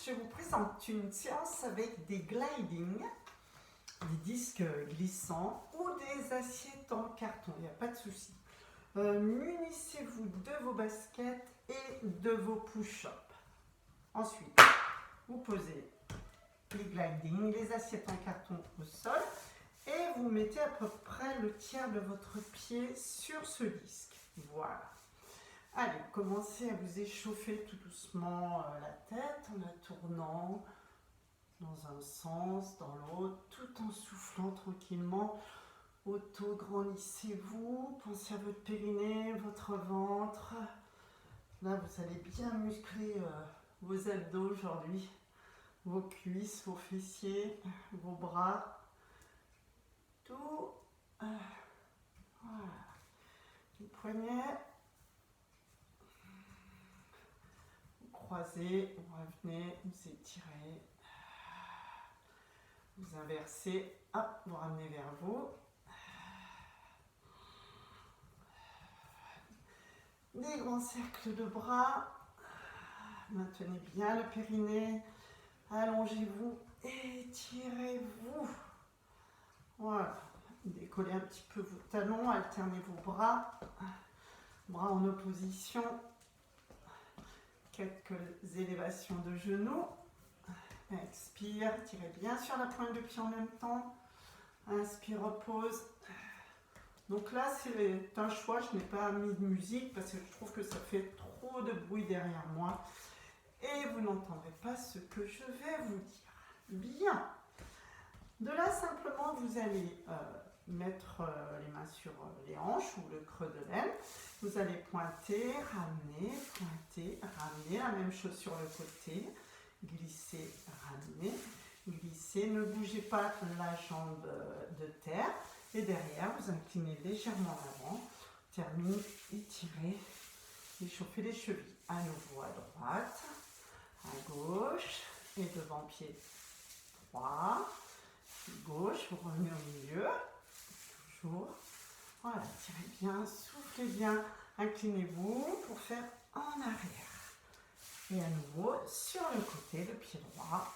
je vous présente une séance avec des gliding, des disques glissants ou des assiettes en carton, il n'y a pas de souci. Munissez-vous de vos baskets et de vos push-ups. Ensuite, vous posez les gliding, les assiettes en carton au sol et vous mettez à peu près le tiers de votre pied sur ce disque. Voilà. Allez, commencez à vous échauffer tout doucement la tête en la tournant dans un sens, dans l'autre, tout en soufflant tranquillement. Auto-grandissez-vous, pensez à votre périnée, votre ventre. Là, vous allez bien muscler vos abdos aujourd'hui, vos cuisses, vos fessiers, vos bras, tout. Voilà. Les poignets. Croisez, vous revenez, vous étirez, vous inversez, hop, vous ramenez vers vous. Des grands cercles de bras, maintenez bien le périnée, allongez-vous, étirez-vous. Voilà, décollez un petit peu vos talons, alternez vos bras en opposition. Quelques élévations de genoux. Expire, tirez bien sur la pointe de pied en même temps. Inspire, repose. Donc là, c'est un choix. Je n'ai pas mis de musique parce que je trouve que ça fait trop de bruit derrière moi. Et vous n'entendrez pas ce que je vais vous dire. Bien. De là, simplement, vous allez mettre les mains sur les hanches ou le creux de l'aine. Vous allez pointer, ramener, pointer, ramener. La même chose sur le côté. Glisser, ramener, glisser. Ne bougez pas la jambe de terre. Et derrière, vous inclinez légèrement l'avant. Termine, étirez, échauffez les chevilles. À nouveau à droite, à gauche et devant pied droit. Gauche, vous revenez au milieu. Toujours. Voilà, tirez bien, soufflez bien, inclinez-vous pour faire en arrière. Et à nouveau, sur le côté, le pied droit.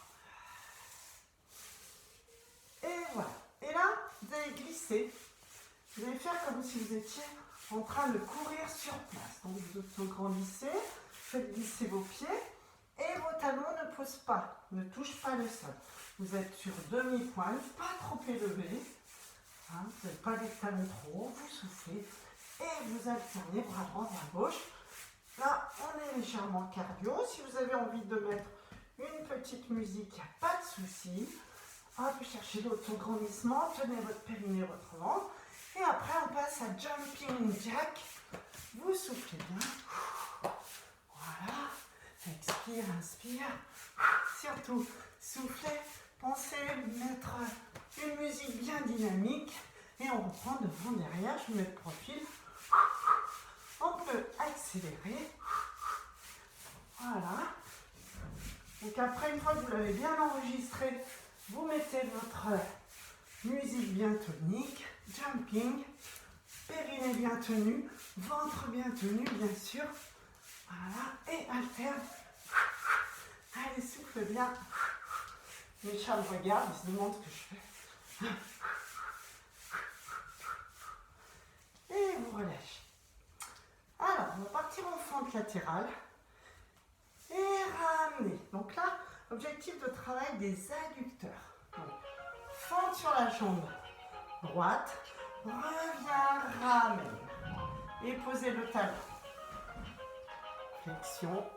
Et voilà. Et là, vous allez glisser. Vous allez faire comme si vous étiez en train de courir sur place. Donc vous auto-grandissez, faites glisser vos pieds et vos talons ne posent pas, ne touchent pas le sol. Vous êtes sur demi-pointe, pas trop élevé. Hein, vous n'avez pas des talons trop hauts, vous soufflez et vous alternez bras droit, bras gauche. Là, on est légèrement cardio. Si vous avez envie de mettre une petite musique, il n'y a pas de souci. Hop, cherchez l'autograndissement, tenez votre périnée, votre ventre. Et après, on passe à jumping jack. Vous soufflez bien. Voilà. Expire, inspire. Surtout, soufflez. Pensez mettre une musique bien dynamique. Et on reprend devant, derrière. Je mets le profil. On peut accélérer. Voilà. Donc après, une fois que vous l'avez bien enregistré, vous mettez votre musique bien tonique, jumping, périnée bien tenue, ventre bien tenu, bien sûr. Voilà. Et alterne. Allez, souffle bien. Les chats me regardent, ils se demandent ce que je fais. Et vous relâchez. Alors, on va partir en fente latérale et ramener. Donc là, objectif de travail des adducteurs. Donc, fente sur la jambe droite, reviens, ramène. Et posez le talon. Flexion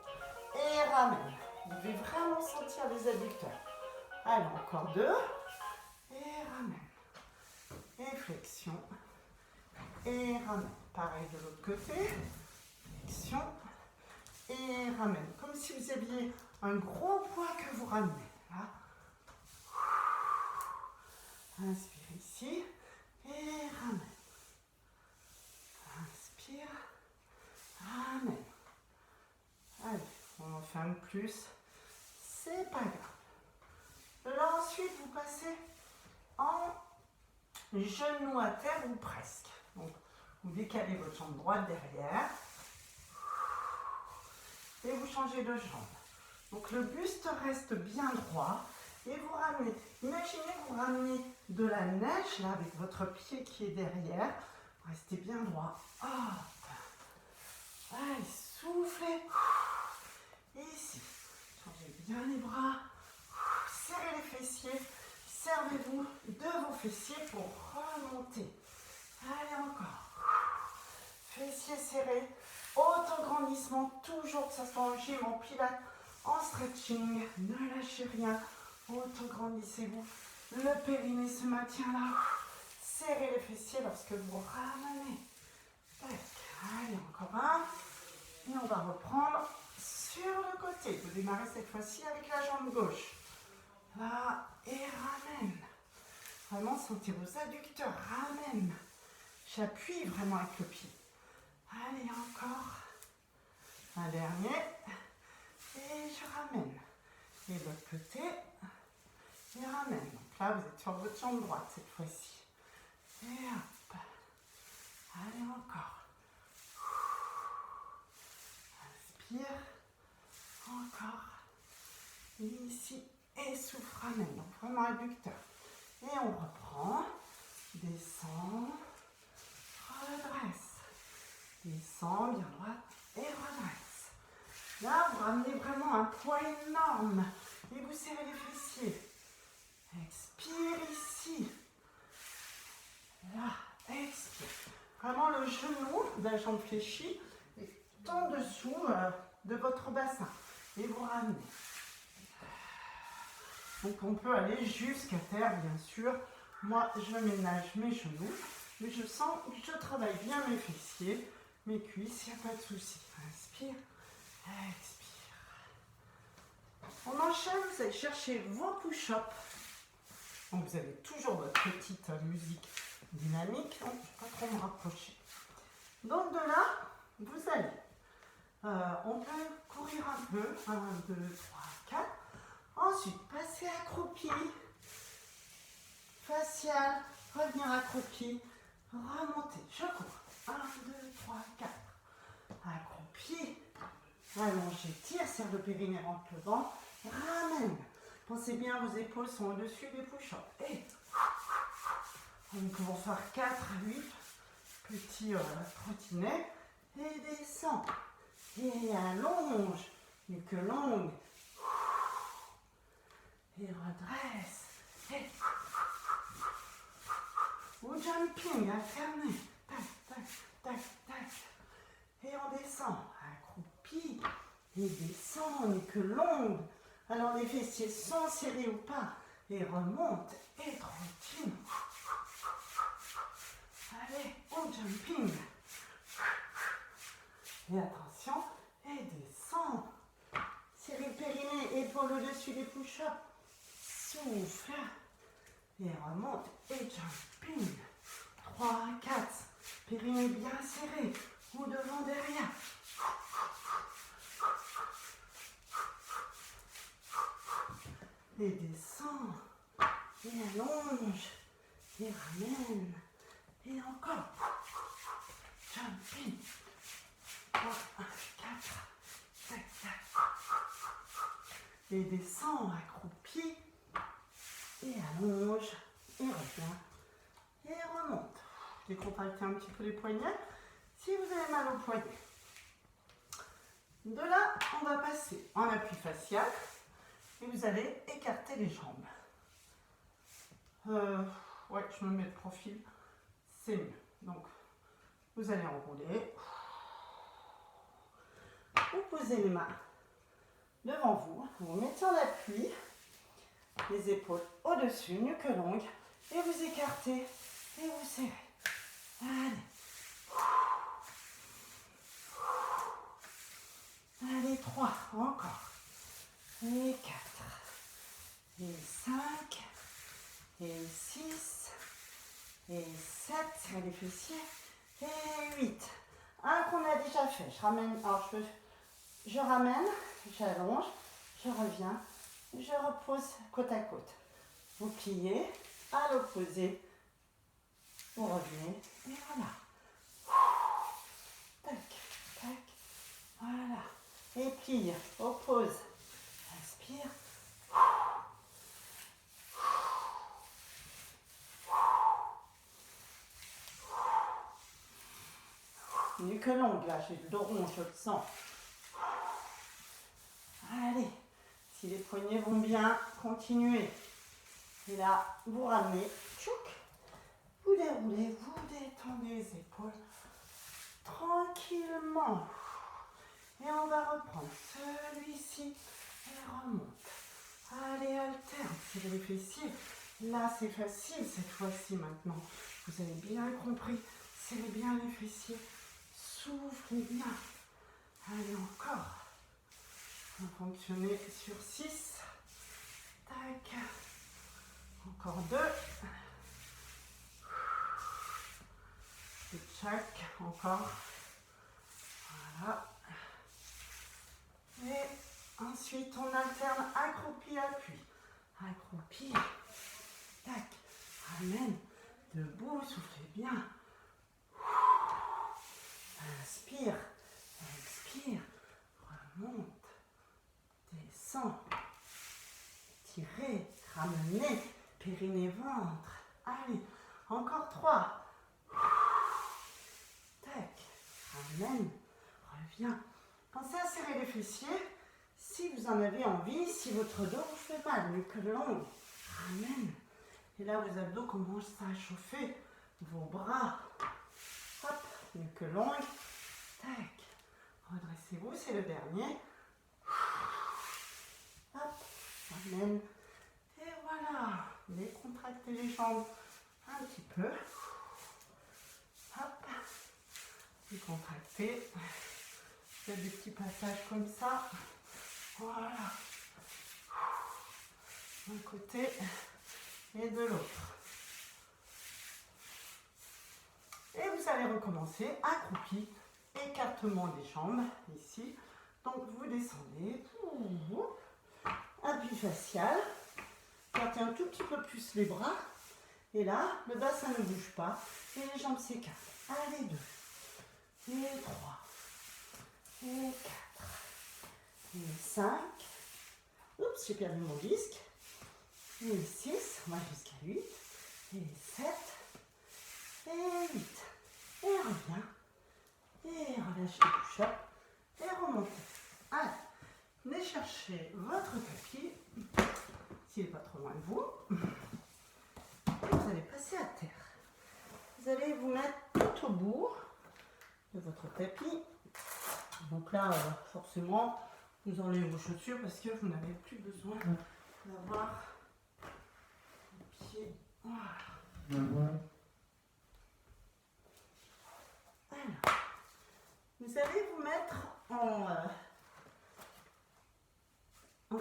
et ramène. Vous devez vraiment sentir les adducteurs. Allez, encore deux. Et ramène. Et flexion. Et ramène. Pareil de l'autre côté. Flexion. Et ramène. Comme si vous aviez un gros poids que vous ramenez. Là. Inspire ici. Et ramène. Inspire. Ramène. Allez, on en fait un de plus. C'est pas grave. Là, ensuite, vous passez en genou à terre ou presque. Donc, vous décalez votre jambe droite derrière. Et vous changez de jambe. Donc le buste reste bien droit et vous ramenez. Imaginez que vous ramenez de la neige là avec votre pied qui est derrière. Restez bien droit. Hop. Allez, soufflez. Et ici, changez bien les bras. Serrez les fessiers. Servez-vous de vos fessiers pour remonter. Allez encore. Fessiers serrés. Autograndissement, toujours que ça soit en gym, en pilates, en stretching. Ne lâchez rien. Autograndissez-vous. Le périnée se maintient là. Serrez les fessiers lorsque vous ramenez. Tac. Allez, encore un. Et on va reprendre sur le côté. Vous démarrez cette fois-ci avec la jambe gauche. Là, et ramène. Vraiment, sentez vos adducteurs. Ramène. J'appuie vraiment avec le pied. Allez, encore. Un dernier. Et je ramène. Et de l'autre côté. Et ramène. Donc là, vous êtes sur votre jambe droite cette fois-ci. Et hop. Allez, encore. Inspire. Encore. Et ici. Et souffle, ramène. Donc vraiment adducteur. Et on reprend. Descend. Redresse. Descend, bien droite. Et redresse. Là, vous ramenez vraiment un poids énorme. Et vous serrez les fessiers. Expire ici. Là, expire. Vraiment le genou de la jambe fléchie est en dessous de votre bassin. Et vous ramenez. Donc on peut aller jusqu'à terre, bien sûr. Moi, je ménage mes genoux. Mais je sens que je travaille bien mes fessiers, mes cuisses, il n'y a pas de souci. Inspire, expire. On enchaîne, vous allez chercher vos push-ups. Donc vous avez toujours votre petite musique dynamique. Donc, je ne vais pas trop me rapprocher. Donc de là, vous allez. On peut courir un peu. 1, 2, 3, 4. Ensuite, passer accroupi. Facial. Revenir accroupi. Remontez. Je cours. 1, 2, 3, 4. Accroupi. Allongez. Tire, serre le périnée, rentre le ventre. Ramène. Pensez bien, vos épaules sont au-dessus des push-ups. Et nous pouvons faire 4 à 8 petits trottinets. Et descend. Et allonge. Nuque longue. Et redresse. Et ou jumping, alterné. Tac, tac, tac, tac. Et on descend. Accroupi. Et descend, nuque longue. Alors les fessiers sont serrés ou pas. Et remonte. Et trottine. Allez, au jumping. Et attention. Et descend. Serrez le périnée, épaule au-dessus des push-ups. Souffle. Et remonte. Et jumping. 3, 4. Périnée bien serré. Ou devant, derrière. Et descend. Et allonge. Et ramène. Et encore. Jumping. 3, 4. Tac, tac. Et descend, accroupi. Et allonge. Et revient. Et remonte. Décontractez un petit peu les poignets. Si vous avez mal au poignet. De là, on va passer en appui facial. Et vous allez écarter les jambes. Ouais, je me mets de profil. C'est mieux. Donc, vous allez enrouler. Vous posez les mains devant vous. Vous mettez en appui. Les épaules au-dessus, nuque longue. Et vous écartez. Et vous serrez. Allez. Allez, 3. Encore. Et 4. Et 5. Et 6. Et 7. Serrez les fessiers. Et 8. Un qu'on a déjà fait. Je ramène. Alors, je ramène. J'allonge. Je reviens. Je repose côte à côte. Vous pliez. À l'opposé. Vous revenez. Et voilà. Tac. Tac. Voilà. Et plie. Oppose. nuque longue, là, j'ai le dos rond, je le sens. Allez, si les poignets vont bien, continuez. Et là, vous ramenez, tchouk, vous déroulez, vous détendez les épaules tranquillement. Et on va reprendre celui-ci et remonte. Allez, alterne, serrez les fessiers. Là, c'est facile cette fois-ci maintenant. Vous avez bien compris. Serrez bien les fessiers. Soufflez bien. Allez, encore. On va fonctionner sur 6. Tac. Encore 2. Et tchac. Encore. Voilà. Et ensuite, on alterne accroupi, appui. Accroupi. Tac. Ramène. Debout. Soufflez bien. Inspire. Expire. Remonte. Descend. Tirez. Ramenez. Périnée, ventre. Allez. Encore 3. Tac. Ramène. Reviens. Pensez à serrer les fessiers. Si vous en avez envie, si votre dos vous fait mal, nuque longue, ramène. Et là, vos abdos commencent à chauffer. Vos bras. Hop, nuque longue. Tac. Redressez-vous, c'est le dernier. Hop, ramène. Et voilà. Décontractez les jambes un petit peu. Hop. Décontractez. Faites des petits passages comme ça. Voilà. D'un côté et de l'autre. Et vous allez recommencer accroupi, écartement des jambes ici. Donc vous descendez. Appui facial. Partez un tout petit peu plus les bras. Et là, le bassin ne bouge pas. Et les jambes s'écartent. Allez, 2. Et 3. Et 4. Et 5. Oups, j'ai perdu mon disque. Et 6. On va jusqu'à 8. Et 7. Et 8. Et reviens. Et relâchez le push-up. Et remontez. Allez, venez chercher votre tapis. S'il n'est pas trop loin de vous. Et vous allez passer à terre. Vous allez vous mettre tout au bout de votre tapis. Donc là, forcément, vous enlevez vos chaussures parce que vous n'avez plus besoin d'avoir les pieds. Voilà. Alors, vous allez vous mettre en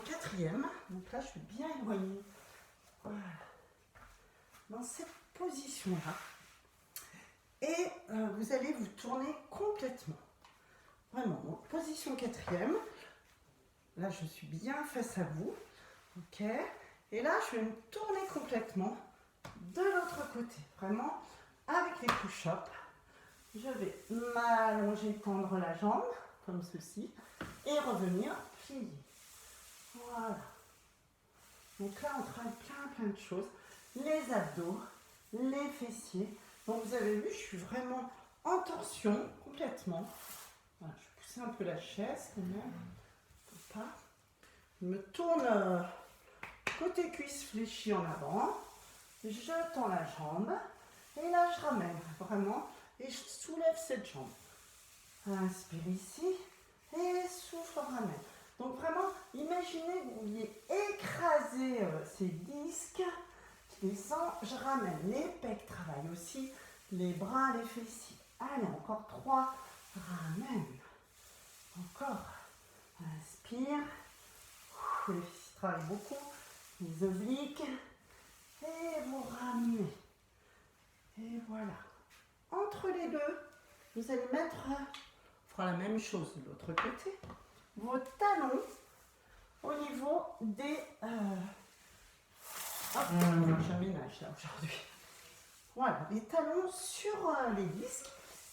quatrième. Donc là, je suis bien éloignée. Voilà. Dans cette position-là. Et vous allez vous tourner complètement. Vraiment, donc position quatrième. Là, je suis bien face à vous. Ok. Et là, je vais me tourner complètement de l'autre côté. Vraiment, avec les push-ups. Je vais m'allonger, tendre la jambe, comme ceci. Et revenir plier. Voilà. Donc là, on travaille plein de choses. Les abdos, les fessiers. Donc vous avez vu, je suis vraiment en torsion complètement. Voilà, je vais pousser un peu la chaise quand même. Pas. Je me tourne côté cuisse fléchie en avant. Je tends la jambe. Et là, je ramène vraiment. Et je soulève cette jambe. Inspire ici. Et souffle, ramène. Donc vraiment, imaginez que vous vouliez écraser ces disques. Je descends, je ramène. Les pecs travaillent aussi. Les bras, les fessiers. Allez, encore 3. Ramène. Encore. Inspire. Les fessiers travaillent beaucoup. Les obliques. Et vous ramenez. Et voilà. Entre les deux, vous allez mettre, on fera la même chose de l'autre côté, vos talons au niveau des... j'aménage là aujourd'hui. Voilà, les talons sur les disques.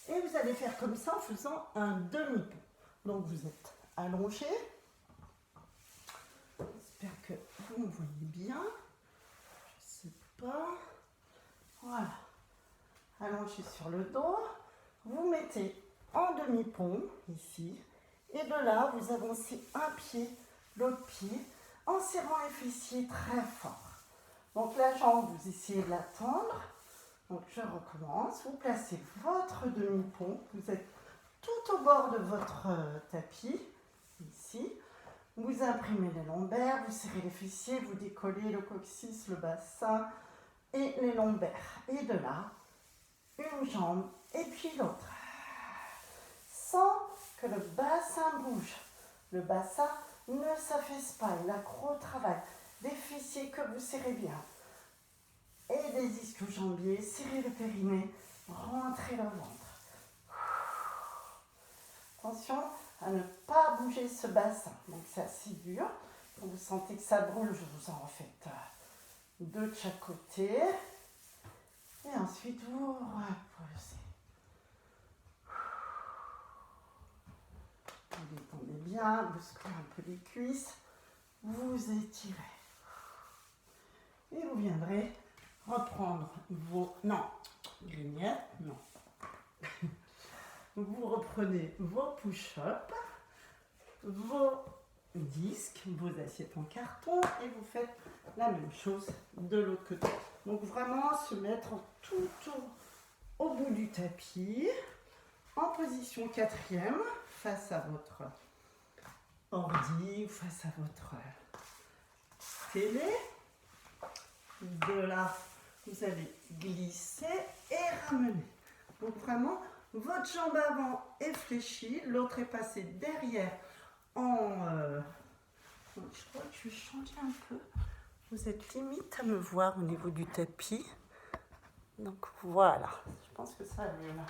Et vous allez faire comme ça en faisant un demi-pont. Donc vous êtes allongé. J'espère que vous me voyez bien. Je ne sais pas. Voilà. Allongé sur le dos. Vous mettez en demi-pont, ici. Et de là, vous avancez un pied, l'autre pied, en serrant les fessiers très fort. Donc la jambe, vous essayez de la tendre. Donc je recommence. Vous placez votre demi-pont. Vous êtes tout au bord de votre tapis, ici. Vous imprimez les lombaires, vous serrez les fessiers, vous décollez le coccyx, le bassin et les lombaires. Et de là, une jambe et puis l'autre. Sans que le bassin bouge. Le bassin ne s'affaisse pas, il a gros travail. Des fessiers que vous serrez bien. Et des ischio-jambiers, serrez le périnée, rentrez le ventre. Attention à ne pas bouger ce bassin. Donc c'est assez dur. Quand vous sentez que ça brûle, je vous en refais deux de chaque côté. Et ensuite vous reposez. Vous détendez bien, vous secouez un peu les cuisses, vous étirez. Et vous viendrez reprendre vos... Non, grignettes, non. Vous reprenez vos push-ups, vos disques, vos assiettes en carton et vous faites la même chose de l'autre côté. Donc vraiment se mettre tout au bout du tapis, en position 4e, face à votre ordi, face à votre télé. De là, vous allez glisser et ramener. Donc vraiment, votre jambe avant est fléchie, l'autre est passée derrière en... je crois que je vais changer un peu. Vous êtes limite à me voir au niveau du tapis. Donc voilà, je pense que ça va mieux là.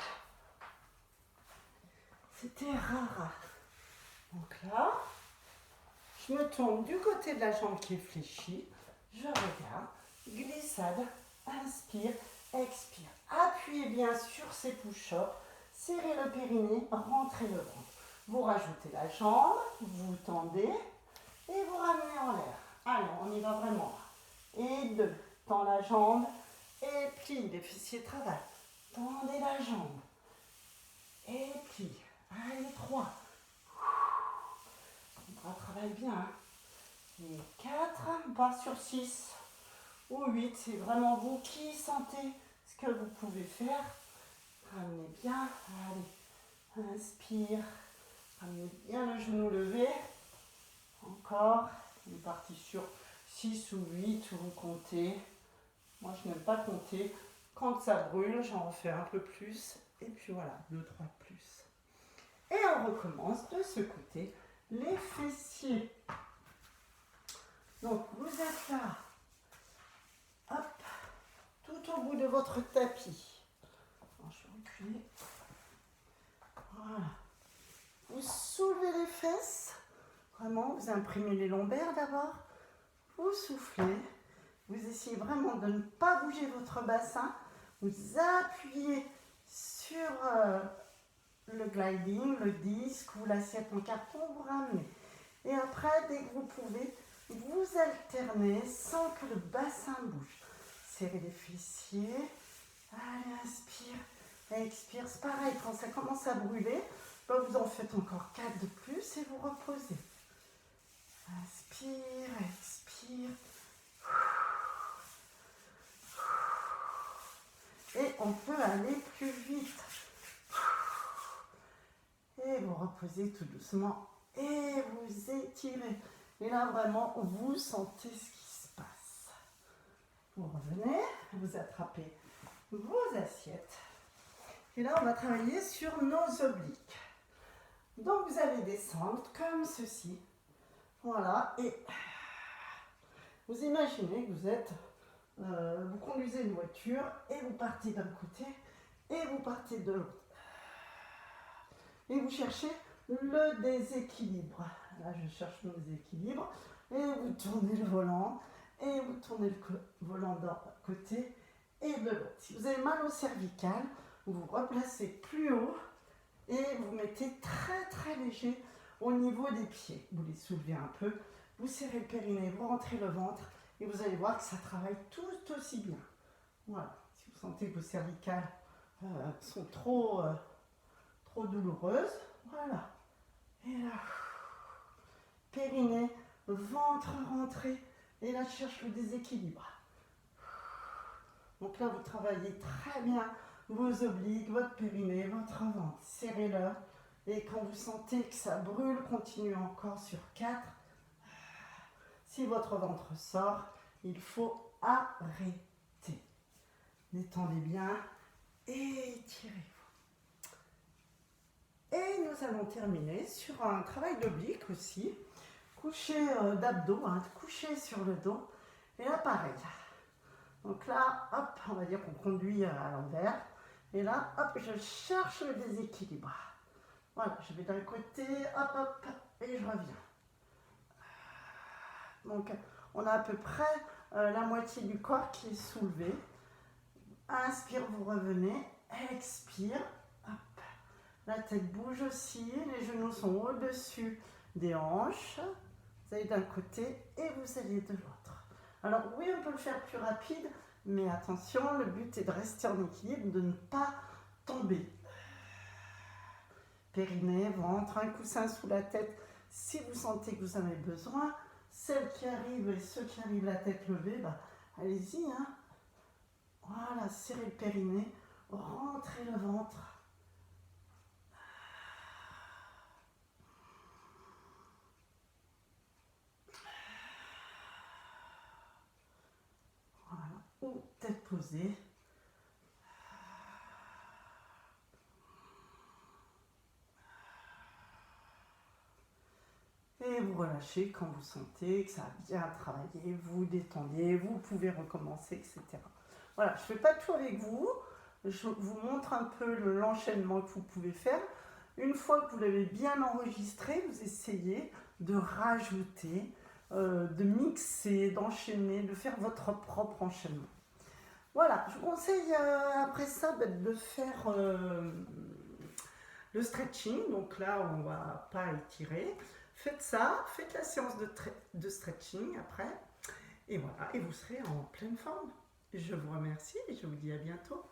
C'était rare. Donc là, je me tourne du côté de la jambe qui est fléchie. Je regarde, glissade, inspire, expire. Appuyez bien sur ces push-ups, serrez le périnée, rentrez le ventre. Vous rajoutez la jambe, vous tendez et vous ramenez en l'air. Allez, on y va vraiment. Et 2, tend la jambe et plie, les fessiers travaillent. Tendez la jambe et plie. Allez, 3. Le bras travaille bien. Hein. Et 4, on part sur 6 ou 8. C'est vraiment vous qui sentez ce que vous pouvez faire. Ramenez bien. Allez, inspire. Ramenez bien le genou levé. Encore. On est parti sur 6 ou 8 ou vous comptez. Moi, je n'aime pas compter. Quand ça brûle, j'en refais un peu plus. Et puis voilà, 2, 3 plus. Et on recommence de ce côté. Les fessiers. Donc, vous êtes là. Hop. Tout au bout de votre tapis. Alors, je vais reculer. Voilà. Vous soulevez les fesses. Vraiment, vous imprimez les lombaires d'abord. Vous soufflez. Vous essayez vraiment de ne pas bouger votre bassin. Vous appuyez sur le gliding, le disque ou l'assiette en carton, vous ramenez. Et après, dès que vous pouvez, vous alternez sans que le bassin bouge. Serrez les fessiers. Allez, inspire, expire. C'est pareil, quand ça commence à brûler, ben vous en faites encore 4 de plus et vous reposez. Inspire, expire. Et on peut aller plus vite. Et vous reposez tout doucement. Et vous étirez. Et là, vraiment, vous sentez ce qui se passe. Vous revenez, vous attrapez vos assiettes. Et là, on va travailler sur nos obliques. Donc, vous allez descendre comme ceci. Voilà. Et vous imaginez que vous êtes... vous conduisez une voiture et vous partez d'un côté et vous partez de l'autre. Et vous cherchez le déséquilibre. Là, je cherche mon déséquilibre. Et vous tournez le volant. Et vous tournez le volant d'un côté et de l'autre. Si vous avez mal au cervical, vous replacez plus haut et vous mettez très très léger au niveau des pieds. Vous les soulevez un peu. Vous serrez le périnée, vous rentrez le ventre. Et vous allez voir que ça travaille tout aussi bien. Voilà. Si vous sentez que vos cervicales sont trop trop douloureuse. Voilà. Et là, périnée, ventre rentré. Et là, je cherche le déséquilibre. Donc là, vous travaillez très bien vos obliques, votre périnée, votre ventre. Serrez-le. Et quand vous sentez que ça brûle, continuez encore sur 4. Si votre ventre sort, il faut arrêter. Détendez bien et étirez-vous. Et nous allons terminer sur un travail d'oblique aussi. Coucher d'abdos, coucher sur le dos. Et là, pareil. Donc là, hop, on va dire qu'on conduit à l'envers. Et là, hop, je cherche le déséquilibre. Voilà, je vais d'un côté, hop, hop, et je reviens. Donc, on a à peu près la moitié du corps qui est soulevé. Inspire, vous revenez. Expire, hop. La tête bouge aussi, les genoux sont au-dessus des hanches. Vous allez d'un côté et vous allez de l'autre. Alors oui, on peut le faire plus rapide, mais attention, le but est de rester en équilibre, de ne pas tomber. Périnée, ventre, un coussin sous la tête si vous sentez que vous en avez besoin. Celles qui arrivent et ceux qui arrivent la tête levée, allez-y. Voilà, serrez le périnée, rentrez le ventre. Voilà, ou tête posée. Et vous relâchez quand vous sentez que ça a bien travaillé, vous détendez, vous pouvez recommencer, etc. Voilà, je ne fais pas tout avec vous, je vous montre un peu l'enchaînement que vous pouvez faire. Une fois que vous l'avez bien enregistré, vous essayez de rajouter, de mixer, d'enchaîner, de faire votre propre enchaînement. Voilà, je vous conseille après ça de faire le stretching. Donc là, on ne va pas étirer. Faites ça, faites la séance de stretching après. Et voilà, et vous serez en pleine forme. Je vous remercie et je vous dis à bientôt.